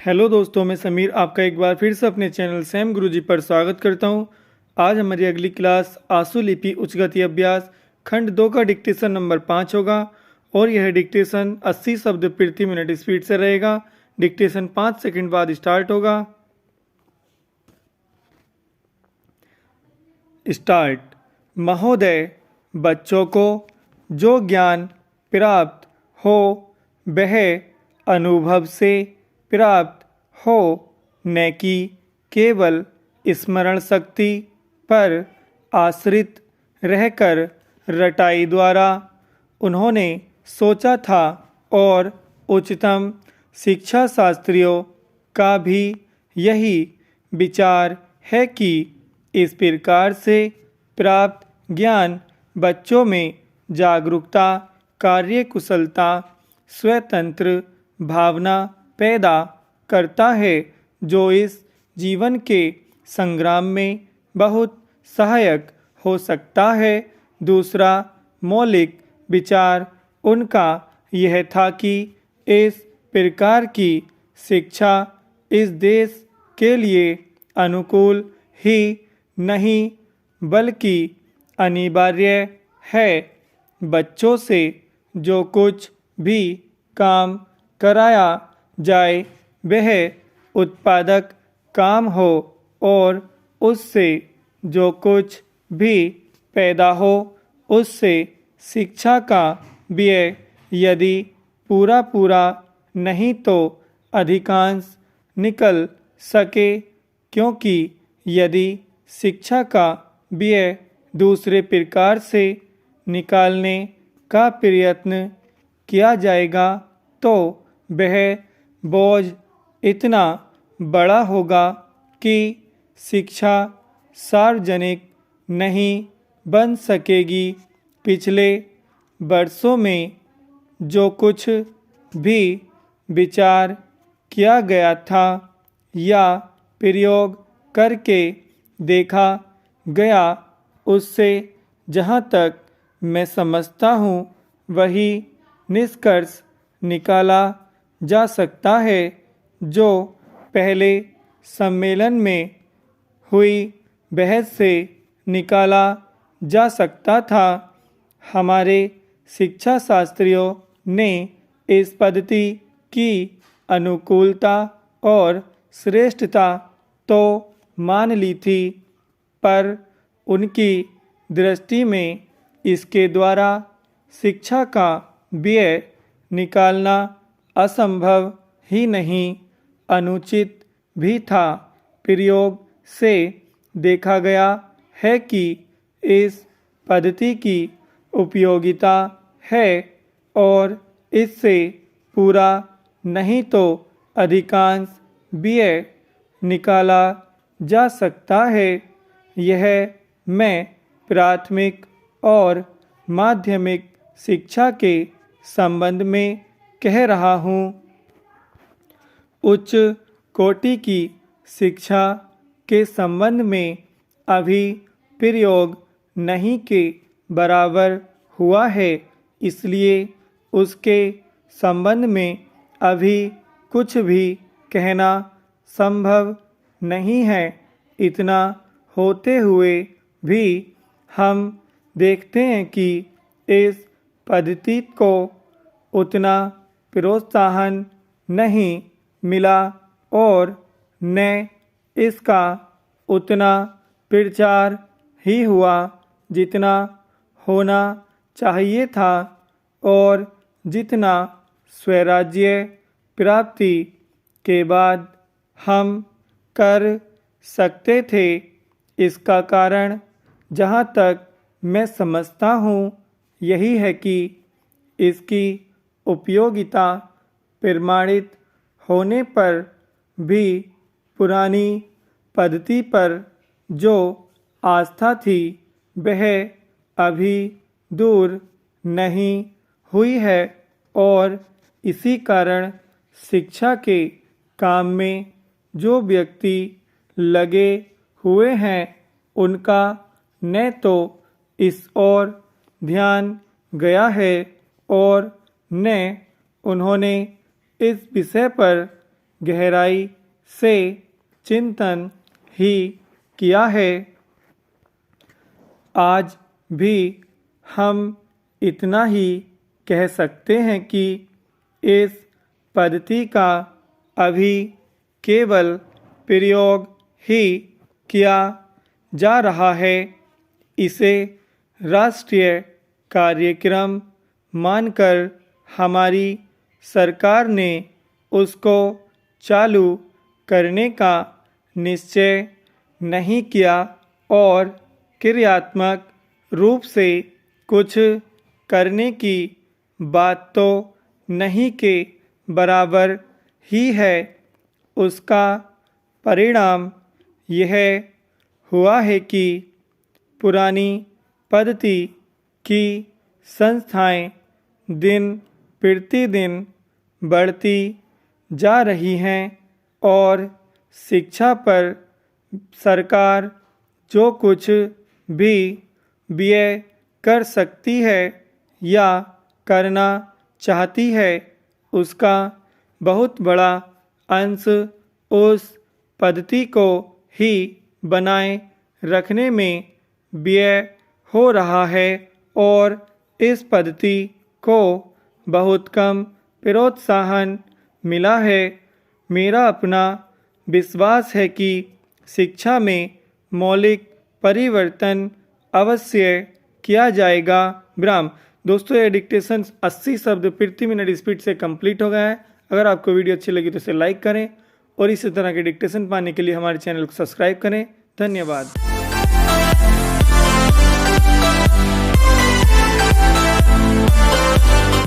Hello दोस्तों, मैं समीर आपका एक बार फिर से अपने चैनल सैम गुरुजी पर स्वागत करता हूं। आज हमारी अगली क्लास आंसू लिपि उच्च गति अभ्यास खंड 2 का डिक्टेशन नंबर 5 होगा और यह डिक्टेशन 80 शब्द प्रति मिनट स्पीड से रहेगा। डिक्टेशन 5 सेकंड बाद स्टार्ट होगा। स्टार्ट। महोदय, बच्चों को जो ज्ञान प्राप्त हो वह अनुभव से प्राप्त हो, न कि केवल स्मरण शक्ति पर आश्रित रहकर रटाई द्वारा उन्होंने सोचा था। और उच्चतम शिक्षा शास्त्रियों का भी यही विचार है कि इस प्रकार से प्राप्त ज्ञान बच्चों में जागरूकता, कार्यकुशलता, स्वतंत्र भावना पैदा करता है, जो इस जीवन के संग्राम में बहुत सहायक हो सकता है। दूसरा मौलिक विचार उनका यह था कि इस प्रकार की शिक्षा इस देश के लिए अनुकूल ही नहीं बल्कि अनिवार्य है। बच्चों से जो कुछ भी काम कराया जाए वह उत्पादक काम हो और उससे जो कुछ भी पैदा हो उससे शिक्षा का व्यय यदि पूरा पूरा नहीं तो अधिकांश निकल सके, क्योंकि यदि शिक्षा का व्यय दूसरे प्रकार से निकालने का प्रयत्न किया जाएगा तो वह बोझ इतना बड़ा होगा कि शिक्षा सार्वजनिक नहीं बन सकेगी। पिछले वर्षों में जो कुछ भी विचार किया गया था या प्रयोग करके देखा गया, उससे जहाँ तक मैं समझता हूँ वही निष्कर्ष निकाला जा सकता है जो पहले सम्मेलन में हुई बहस से निकाला जा सकता था। हमारे शिक्षा शास्त्रियों ने इस पद्धति की अनुकूलता और श्रेष्ठता तो मान ली थी, पर उनकी दृष्टि में इसके द्वारा शिक्षा का व्यय निकालना असंभव ही नहीं, अनुचित भी था। प्रयोग से देखा गया है कि इस पद्धति की उपयोगिता है और इससे पूरा नहीं तो अधिकांश व्यय निकाला जा सकता है। यह मैं प्राथमिक और माध्यमिक शिक्षा के संबंध में कह रहा हूँ। उच्च कोटि की शिक्षा के संबंध में अभी प्रयोग नहीं के बराबर हुआ है, इसलिए उसके संबंध में अभी कुछ भी कहना संभव नहीं है। इतना होते हुए भी हम देखते हैं कि इस पद्धति को उतना प्रोत्साहन नहीं मिला और न इसका उतना प्रचार ही हुआ जितना होना चाहिए था और जितना स्वराज्य प्राप्ति के बाद हम कर सकते थे। इसका कारण जहाँ तक मैं समझता हूँ यही है कि इसकी उपयोगिता प्रमाणित होने पर भी पुरानी पद्धति पर जो आस्था थी वह अभी दूर नहीं हुई है और इसी कारण शिक्षा के काम में जो व्यक्ति लगे हुए हैं उनका न तो इस ओर ध्यान गया है और न उन्होंने इस विषय पर गहराई से चिंतन ही किया है। आज भी हम इतना ही कह सकते हैं कि इस पद्धति का अभी केवल प्रयोग ही किया जा रहा है। इसे राष्ट्रीय कार्यक्रम मानकर हमारी सरकार ने उसको चालू करने का निश्चय नहीं किया और क्रियात्मक रूप से कुछ करने की बात तो नहीं के बराबर ही है। उसका परिणाम यह हुआ है कि पुरानी पद्धति की संस्थाएं दिन प्रतिदिन बढ़ती जा रही हैं और शिक्षा पर सरकार जो कुछ भी व्यय कर सकती है या करना चाहती है उसका बहुत बड़ा अंश उस पद्धति को ही बनाए रखने में व्यय हो रहा है और इस पद्धति को बहुत कम प्रोत्साहन मिला है। मेरा अपना विश्वास है कि शिक्षा में मौलिक परिवर्तन अवश्य किया जाएगा। विराम। दोस्तों ये डिक्टेशन 80 शब्द प्रति मिनट स्पीड से कंप्लीट हो गया है। अगर आपको वीडियो अच्छी लगी तो इसे लाइक करें और इसी तरह के डिक्टेशन पाने के लिए हमारे चैनल को सब्सक्राइब करें। धन्यवाद।